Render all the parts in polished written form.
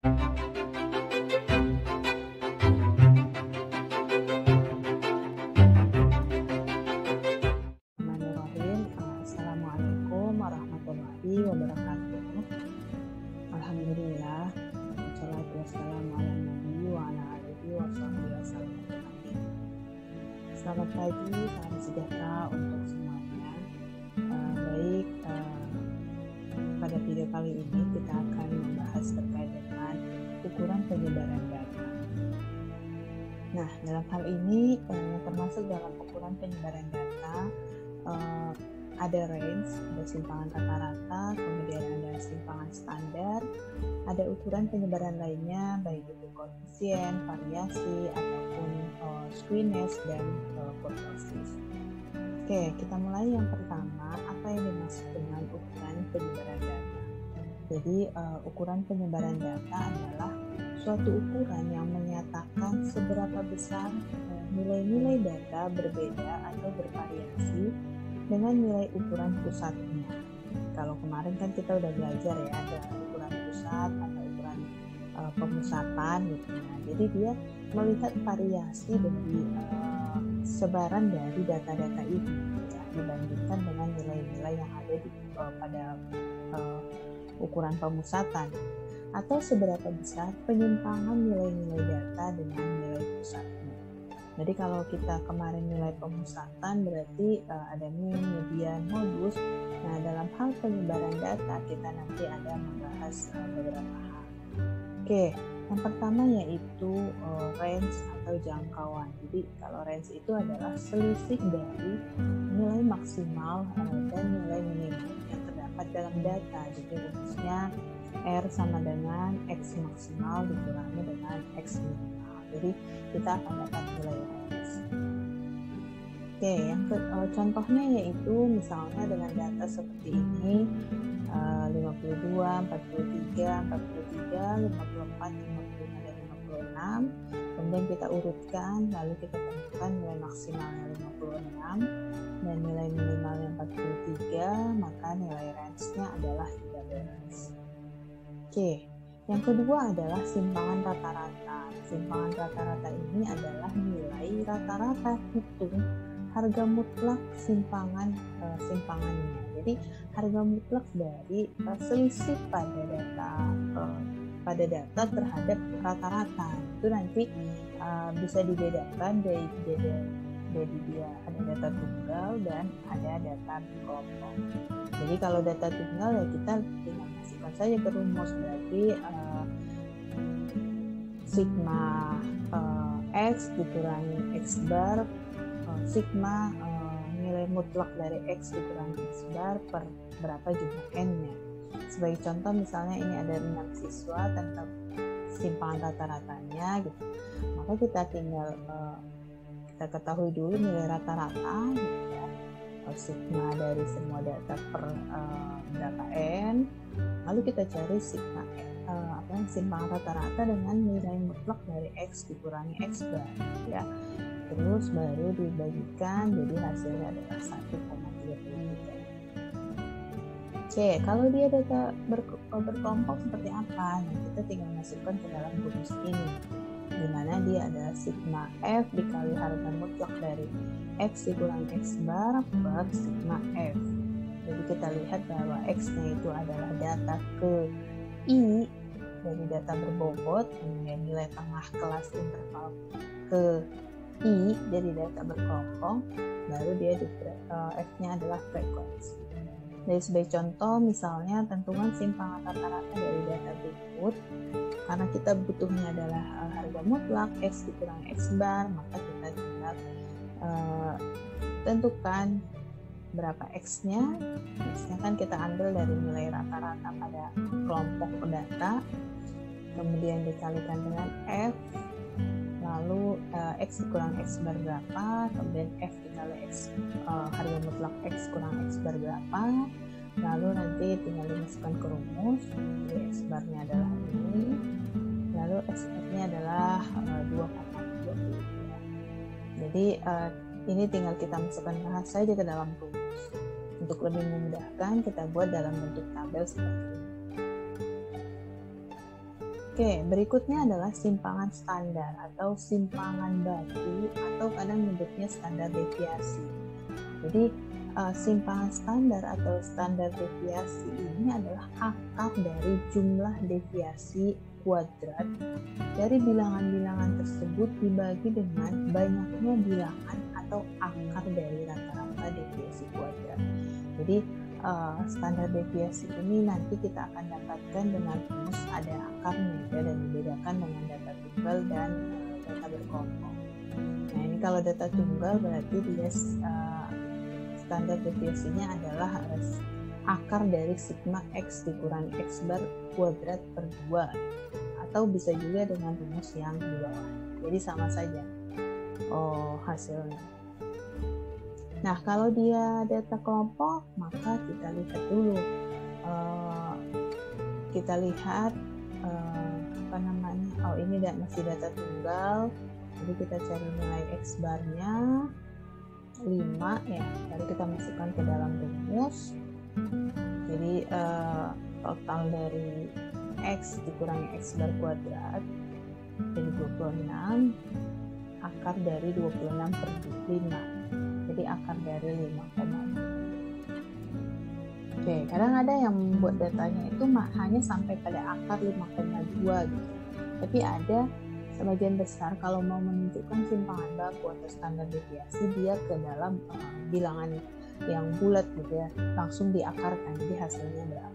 Bismillahirrahmanirrahim. Assalamualaikum warahmatullahi wabarakatuh. Alhamdulillah. Wassalatu wassalamu ala nabi wa ala alihi wa sahbihi wasallam. Selamat pagi, salam sejahtera untuk semuanya. Pada video kali ini kita akan membahas terkait dengan ukuran penyebaran data. Nah, dalam hal ini termasuk dalam ukuran penyebaran data ada range, ada simpangan rata-rata, kemudian ada simpangan standar, ada ukuran penyebaran lainnya baik itu koefisien, variasi, ataupun skewness dan kurtosis. Oke, kita mulai yang pertama, apa yang dimaksud dengan ukuran penyebaran data? Jadi ukuran penyebaran data adalah suatu ukuran yang menyatakan seberapa besar nilai-nilai data berbeda atau bervariasi dengan nilai ukuran pusatnya. Kalau kemarin kan kita udah belajar ya, ada ukuran pusat atau ukuran pemusatan gitu. Nah, jadi dia melihat variasi dari sebaran dari data-data ini ya, dibandingkan dengan nilai-nilai yang ada pada ukuran pemusatan, atau seberapa besar penyimpangan nilai-nilai data dengan nilai pusatnya. Jadi kalau kita kemarin nilai pemusatan berarti ada mean, median, modus. Nah, dalam hal penyebaran data kita nanti ada membahas beberapa hal. Oke, yang pertama yaitu range atau jangkauan. Jadi kalau range itu adalah selisih dari nilai maksimal dan nilai minimum yang terdapat dalam data. Jadi rumusnya R sama dengan X maksimal dikurangi dengan X minimal. Jadi kita akan dapat nilai range. Oke, yang contohnya yaitu misalnya dengan data seperti ini 52, 43, 43, 54, 55, dan 56. Kemudian kita urutkan, lalu kita tentukan nilai maksimalnya 56 dan nilai minimalnya 43, maka nilai range-nya adalah 13. Oke, yang kedua adalah simpangan rata-rata. Simpangan rata-rata ini adalah nilai rata-rata hitung harga mutlak simpangannya. Jadi harga mutlak dari selisih pada data terhadap rata-rata itu nanti bisa dibedakan dari dia ada data tunggal dan ada data berkelompok. Jadi kalau data tunggal ya kita tinggal masukkan saja ke rumus, berarti sigma X dikurangi X bar sigma nilai mutlak dari X dikurangi X bar per berapa jumlah N-nya. Sebagai contoh misalnya ini ada 6 siswa tentang simpangan rata-ratanya gitu. Maka kita tinggal kita ketahui dulu nilai rata-rata gitu ya. Sigma dari semua data per berapa N. Lalu kita cari sigma simpangan rata-rata dengan nilai mutlak dari X dikurangi X bar ya. Terus baru dibagikan, jadi hasilnya adalah 1,33. Oke, kalau dia data berkelompok seperti apa? Nah, kita tinggal masukkan ke dalam rumus ini, di mana dia adalah sigma F dikali harga mutlak dari X dikurangi X bar per sigma F. Jadi kita lihat bahwa X-nya itu adalah data ke I dari data berbobot, kemudian nilai tengah kelas interval ke I dari data berkelompok, baru dia F-nya adalah frekuensi. Dari sebagai contoh misalnya tentukan simpangan rata-rata dari data berikut, karena kita butuhnya adalah harga mutlak X dikurangi X bar, maka kita tinggal tentukan berapa X-nya. X-nya kan kita ambil dari nilai rata-rata pada kelompok data, kemudian dikalikan dengan F, lalu X kurang X bar berapa, kemudian F dikali X harga mutlak X kurang X bar berapa, lalu nanti tinggal dimasukkan ke rumus. Jadi X barnya adalah ini, lalu X nya adalah 2,23. Jadi ini tinggal kita masukkan saja ke dalam rumus. Untuk lebih memudahkan kita buat dalam bentuk tabel seperti ini. Oke, berikutnya adalah simpangan standar atau simpangan baku atau kadang menyebutnya standar deviasi. Jadi simpangan standar atau standar deviasi ini adalah akar dari jumlah deviasi kuadrat dari bilangan-bilangan tersebut dibagi dengan banyaknya bilangan atau akar dari rata-rata deviasi kuadrat. Jadi standar deviasi ini nanti kita akan dapatkan dengan rumus ada akarnya ya, dan membedakan dengan data tunggal dan data berkelompok. Nah ini kalau data tunggal berarti dia standar deviasinya adalah akar dari sigma x dikurangi x bar kuadrat per 2, atau bisa juga dengan rumus yang di bawah. Jadi sama saja hasilnya. Nah, kalau dia data kelompok, maka kita lihat dulu. Kita lihat ini masih data tunggal. Jadi kita cari nilai X barnya 5 ya. Lalu kita masukkan ke dalam rumus. Jadi total dari X dikurangi X bar kuadrat jadi 26, akar dari 26 per 5. Jadi akar dari 5,2. Oke, kadang ada yang membuat datanya itu hanya sampai pada akar 5,2 gitu. Tapi ada sebagian besar kalau mau menunjukkan simpangan baku atau standar deviasi, dia ke dalam bilangan yang bulat gitu ya, langsung diakarkan, jadi hasilnya berapa.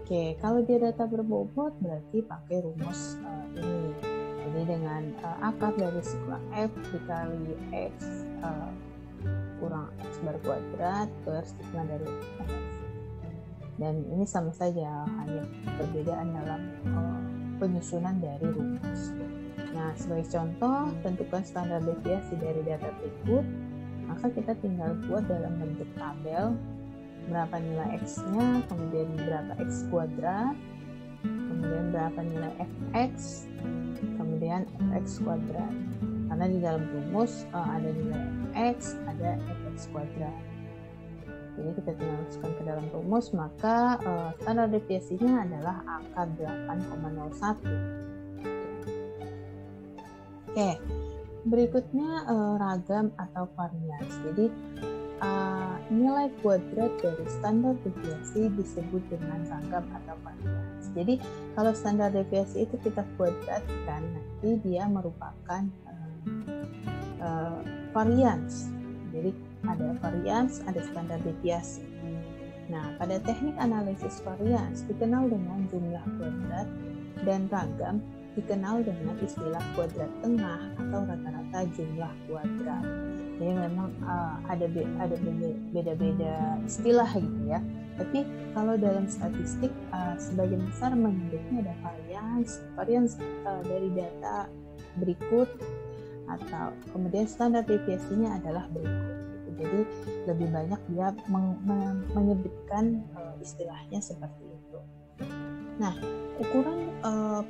Oke, kalau dia data berbobot berarti pakai rumus ini. Jadi dengan akar dari sigma F dikali X kurang X bar kuadrat per sigma dari F. Dan ini sama saja, hanya perbedaan dalam penyusunan dari rumus. Nah, sebagai contoh, tentukan standar deviasi dari data berikut. Maka kita tinggal buat dalam bentuk tabel berapa nilai X-nya, kemudian berapa X kuadrat, kemudian berapa nilai Fx, kemudian Fx kuadrat. Karena di dalam rumus ada nilai Fx, ada Fx kuadrat. Jadi kita tinggal masukkan ke dalam rumus, maka standar deviasinya adalah akar 8,01. Oke, berikutnya ragam atau varians. Jadi nilai kuadrat dari standar deviasi disebut dengan ragam atau varians. Jadi kalau standar deviasi itu kita kuadratkan, nanti dia merupakan varians. Jadi ada varians, ada standar deviasi. Nah, pada teknik analisis varians dikenal dengan jumlah kuadrat dan ragam dikenal dengan istilah kuadrat tengah atau rata-rata jumlah kuadrat. Jadi memang ada beda-beda istilah gitu ya. Tapi kalau dalam statistik sebagian besar menyebutnya ada varians dari data berikut, atau kemudian standar deviasinya adalah berikut. Jadi lebih banyak dia menyebutkan istilahnya seperti itu. Nah, ukuran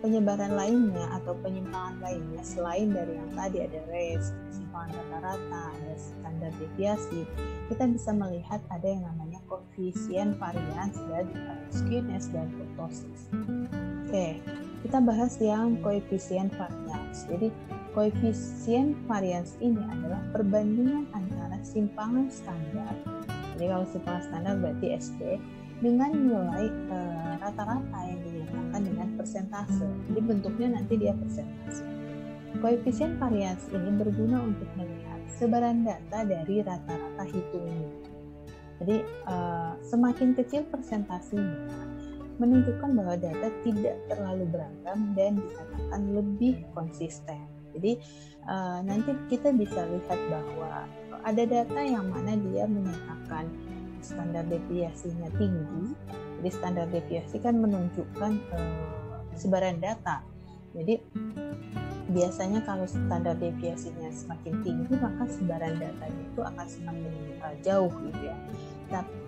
penyebaran lainnya atau penyimpangan lainnya selain dari yang tadi ada range, simpangan rata-rata, ada standar deviasi, kita bisa melihat ada yang namanya koefisien varians dan skewness dan kurtosis. Oke, kita bahas yang koefisien varians. Jadi koefisien varians ini adalah perbandingan antara simpangan standar. Jadi kalau simpangan standar berarti SD dengan nilai rata-rata yang dinyatakan dengan persentase. Jadi bentuknya nanti dia persentase. Koefisien varians ini berguna untuk melihat sebaran data dari rata-rata hitungan. Jadi semakin kecil persentasenya menunjukkan bahwa data tidak terlalu beragam dan dikatakan lebih konsisten. Jadi nanti kita bisa lihat bahwa ada data yang mana dia menyatakan standar deviasinya tinggi. Jadi standar deviasi kan menunjukkan sebaran data. Jadi biasanya kalau standar deviasinya semakin tinggi, maka sebaran datanya itu akan semakin jauh gitu ya.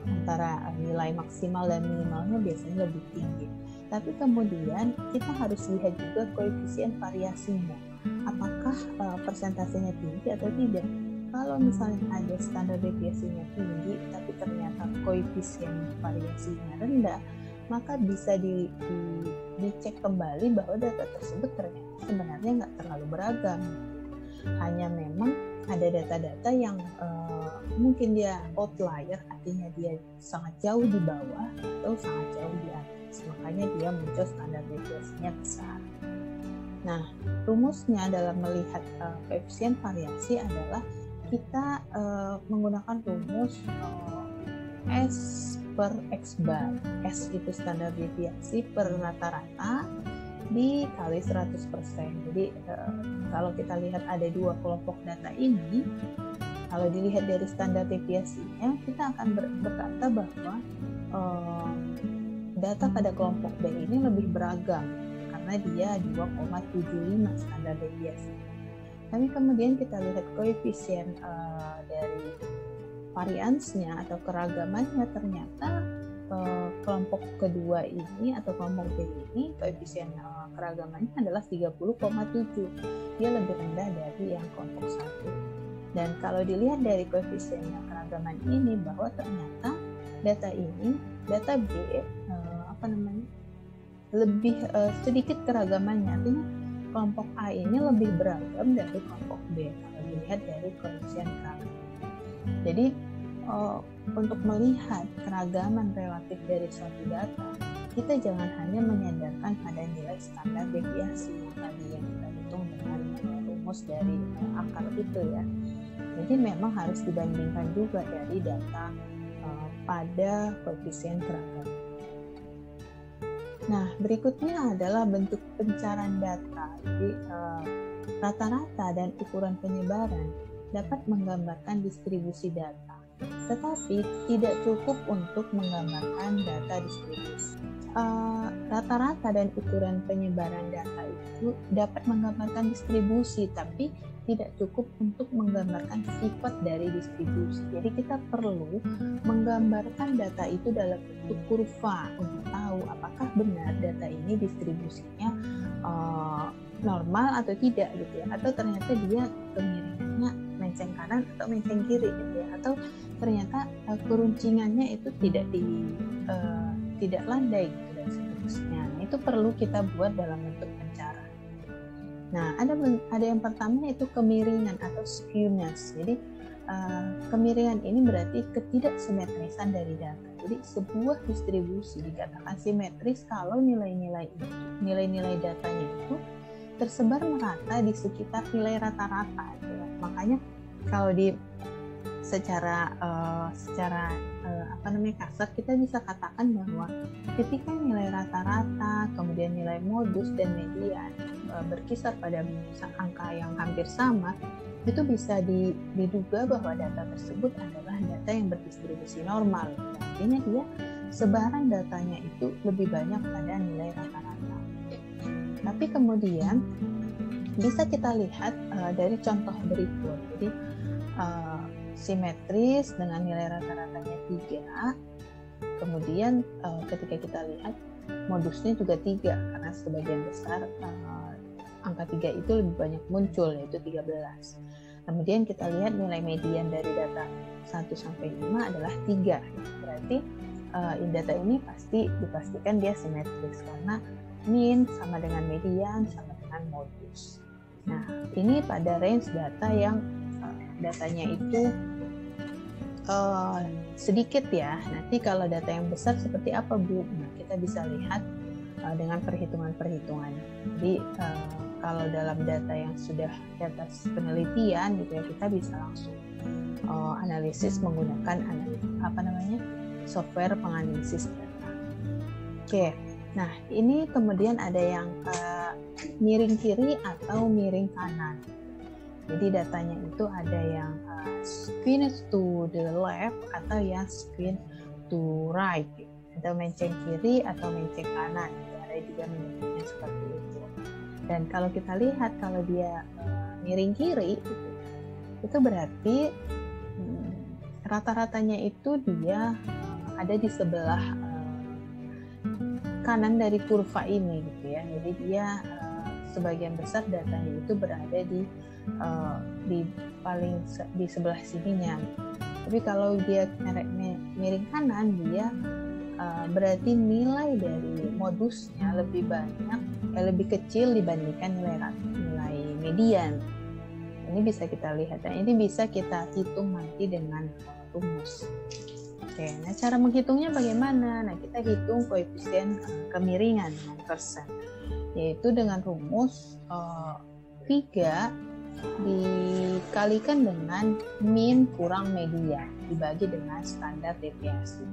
Antara nilai maksimal dan minimalnya biasanya lebih tinggi. Tapi kemudian kita harus lihat juga koefisien variasinya. Apakah persentasenya tinggi atau tidak? Kalau misalnya ada standar deviasinya tinggi, tapi ternyata koefisien variasinya rendah, maka bisa dicek kembali bahwa data tersebut ternyata sebenarnya nggak terlalu beragam. Hanya memang ada data-data yang mungkin dia outlier, artinya dia sangat jauh di bawah atau sangat jauh di atas, makanya dia muncul standar deviasinya besar. Nah, rumusnya dalam melihat koefisien variasi adalah kita menggunakan rumus S per X bar. S itu standar deviasi per rata-rata dikali 100%. Jadi kalau kita lihat ada dua kelompok data ini, kalau dilihat dari standar deviasinya, kita akan berkata bahwa data pada kelompok B ini lebih beragam karena dia 2,75 standar deviasi. Tapi kemudian kita lihat koefisien dari variansnya atau keragamannya, ternyata kelompok kedua ini atau kelompok B ini koefisien keragamannya adalah 30,7. Dia lebih rendah dari yang kelompok 1. Dan kalau dilihat dari koefisien keragaman ini, bahwa ternyata data B lebih sedikit keragamannya, artinya kelompok A ini lebih beragam dari kelompok B kalau dilihat dari koefisien keragaman. Jadi untuk melihat keragaman relatif dari suatu data, kita jangan hanya menyandarkan pada nilai standar deviasi yang tadi yang kita hitung dengan rumus dari akar itu ya. Jadi memang harus dibandingkan juga dari data pada koefisien keragaman. Nah, berikutnya adalah bentuk pencarian data. Jadi rata-rata dan ukuran penyebaran dapat menggambarkan distribusi data, tetapi tidak cukup untuk menggambarkan data distribusi. Rata-rata dan ukuran penyebaran data itu dapat menggambarkan distribusi, tapi tidak cukup untuk menggambarkan sifat dari distribusi. Jadi kita perlu menggambarkan data itu dalam bentuk kurva untuk tahu apakah benar data ini distribusinya normal atau tidak gitu ya, atau ternyata dia kemiringannya menceng kanan atau menceng kiri gitu ya, atau ternyata keruncingannya itu tidak landai gitu dan seterusnya. Nah, itu perlu kita buat dalam bentuk pencara. Nah, ada yang pertama yaitu kemiringan atau skewness. Jadi kemiringan ini berarti ketidaksimetrisan dari data. Jadi sebuah distribusi dikatakan simetris kalau nilai-nilai datanya itu tersebar merata di sekitar nilai rata-rata. Ya. Makanya kalau secara kasar kita bisa katakan bahwa ketika nilai rata-rata, kemudian nilai modus dan median berkisar pada angka yang hampir sama, itu bisa diduga bahwa data tersebut adalah data yang berdistribusi normal. Artinya dia sebaran datanya itu lebih banyak pada nilai rata-rata. Tapi kemudian bisa kita lihat dari contoh berikut. Jadi simetris dengan nilai rata-ratanya 3. Kemudian ketika kita lihat modusnya juga 3, karena sebagian besar angka 3 itu lebih banyak muncul, yaitu 13. Kemudian kita lihat nilai median dari data 1 sampai 5 adalah 3. Berarti data ini pasti dipastikan dia simetris karena mean sama dengan median sama dengan modus. Nah, ini pada range data yang datanya itu sedikit ya. Nanti kalau data yang besar seperti apa, Bu? Nah, kita bisa lihat dengan perhitungan-perhitungan. Jadi kalau dalam data yang sudah di atas penelitian gitu ya, kita bisa langsung analisis menggunakan software penganalisis data. Oke. Nah, ini kemudian ada yang miring kiri atau miring kanan. Jadi datanya itu ada yang skew to the left atau yang skew to right, atau menceng kiri atau menceng kanan. Ada juga menyebutnya seperti itu. Dan kalau kita lihat kalau dia miring kiri, itu berarti rata-ratanya itu dia ada di sebelah kanan dari kurva ini gitu ya. Jadi dia sebagian besar datanya itu berada di sebelah sininya. Tapi kalau dia miring kanan, dia berarti nilai dari modusnya lebih banyak, lebih kecil dibandingkan nilai median. Ini bisa kita lihat dan ini bisa kita hitung nanti dengan rumus. Oke, nah cara menghitungnya bagaimana? Nah, kita hitung koefisien kemiringan persen, yaitu dengan rumus 3 dikalikan dengan min kurang median dibagi dengan standar deviasi.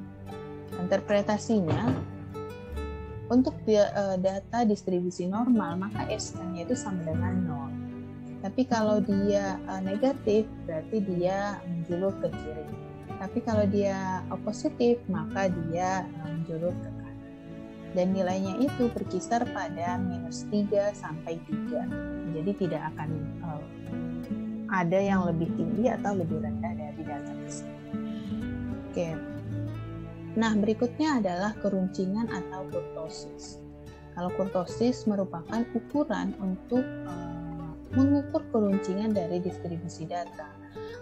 Interpretasinya, untuk data distribusi normal maka SK-nya itu sama dengan 0. Tapi kalau dia negatif berarti dia menjulur ke kiri. Tapi kalau dia positif maka dia menjulur ke kanan. Dan nilainya itu berkisar pada -3 sampai 3. Jadi tidak akan ada yang lebih tinggi atau lebih rendah dari data tersebut. Oke. Nah, berikutnya adalah keruncingan atau kurtosis. Kalau kurtosis merupakan ukuran untuk mengukur keruncingan dari distribusi data.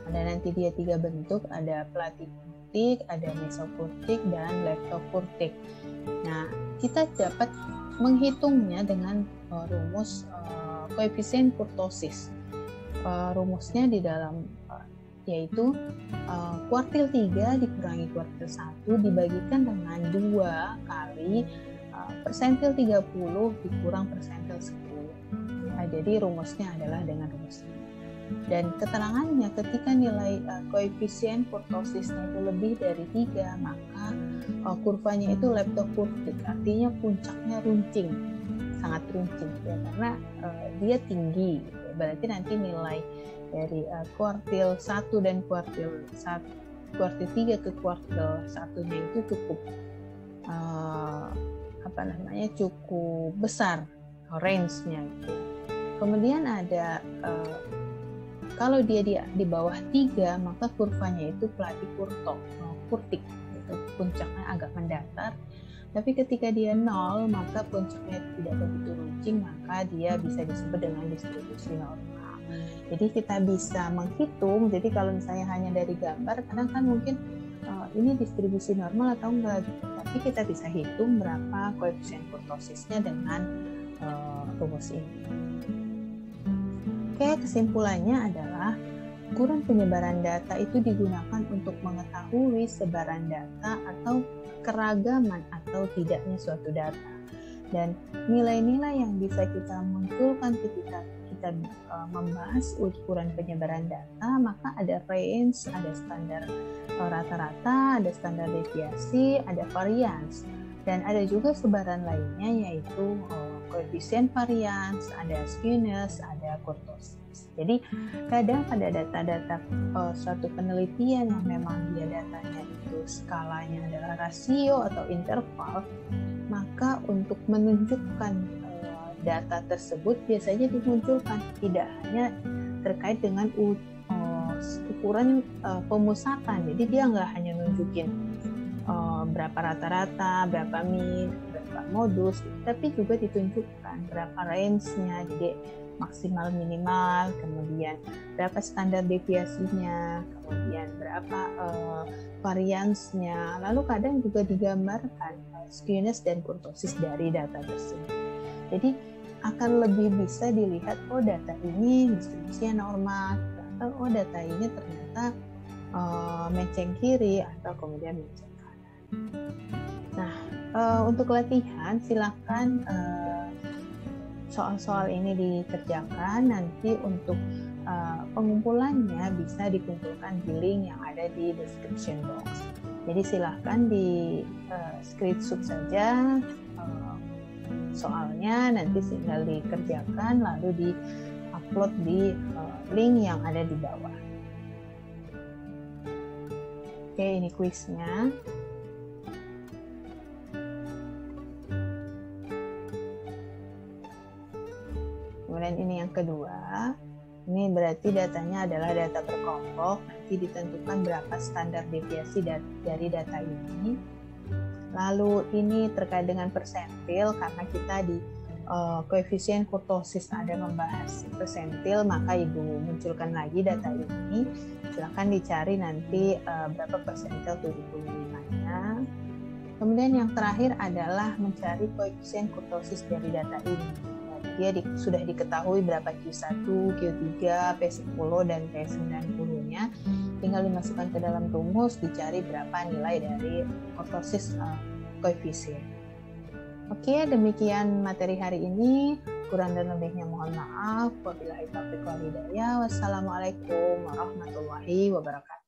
Ada nanti dia 3 bentuk, ada platikurtik, ada mesokurtik, dan leptokurtik. Nah, kita dapat menghitungnya dengan rumus koefisien kurtosis. Rumusnya di dalam yaitu kuartil 3 dikurangi kuartil 1 dibagikan dengan 2 kali persentil 30 dikurang persentil 10. Nah, jadi rumusnya adalah dengan rumus ini. Dan keterangannya ketika nilai koefisien kurtosisnya itu lebih dari 3, maka kurvanya itu leptokurtik, artinya puncaknya runcing, sangat runcing ya, karena dia tinggi. Berarti nanti nilai dari kuartil 1 dan kuartil 3 ke kuartil 1-nya itu cukup cukup besar range-nya gitu. Kemudian ada kalau dia di bawah 3 maka kurvanya itu platikurtik gitu. Puncaknya agak mendatar. Tapi ketika dia 0 maka puncaknya tidak begitu runcing, maka dia bisa disebut dengan distribusi normal. Jadi kita bisa menghitung. Jadi kalau misalnya hanya dari gambar, kadang kan mungkin ini distribusi normal atau enggak, tapi kita bisa hitung berapa koefisien kurtosisnya dengan rumus ini. Oke, kesimpulannya adalah ukuran penyebaran data itu digunakan untuk mengetahui sebaran data atau keragaman atau tidaknya suatu data. Dan nilai-nilai yang bisa kita munculkan ketika kita membahas ukuran penyebaran data, maka ada range, ada standar rata-rata, ada standar deviasi, ada varians, dan ada juga sebaran lainnya yaitu koefisien varians, ada skewness, ada kurtosis. Jadi kadang pada data-data suatu penelitian yang memang dia datanya itu skalanya adalah rasio atau interval, maka untuk menunjukkan data tersebut biasanya dimunculkan tidak hanya terkait dengan ukuran pemusatan. Jadi dia nggak hanya nunjukin berapa rata-rata, berapa min, berapa modus, tapi juga ditunjukkan berapa range-nya, jadi maksimal minimal, kemudian berapa standar deviasinya, kemudian berapa variansnya, lalu kadang juga digambarkan skewness dan kurtosis dari data tersebut. Jadi akan lebih bisa dilihat, oh data ini distribusinya normal, atau oh data ini ternyata meceng kiri atau kemudian meceng kanan. Nah, untuk latihan silakan soal-soal ini dikerjakan. Nanti untuk pengumpulannya bisa dikumpulkan di link yang ada di description box. Jadi silahkan di screenshot saja soalnya, nanti tinggal dikerjakan lalu di-upload di link yang ada di bawah. Oke, ini kuisnya. Kemudian ini yang kedua. Ini berarti datanya adalah data berkelompok. Nanti ditentukan berapa standar deviasi dari data ini. Lalu ini terkait dengan persentil, karena kita di koefisien kurtosis ada membahas persentil, maka Ibu munculkan lagi data ini. Silakan dicari nanti berapa persentil 75-nya. Kemudian yang terakhir adalah mencari koefisien kurtosis dari data ini. Dia sudah diketahui berapa Q1, Q3, P10, dan P90-nya. Tinggal dimasukkan ke dalam rumus, dicari berapa nilai dari kurtosis koefisien. Oke, demikian materi hari ini. Kurang dan lebihnya mohon maaf. Wabillahi taufiq wal hidayah. Wassalamualaikum warahmatullahi wabarakatuh.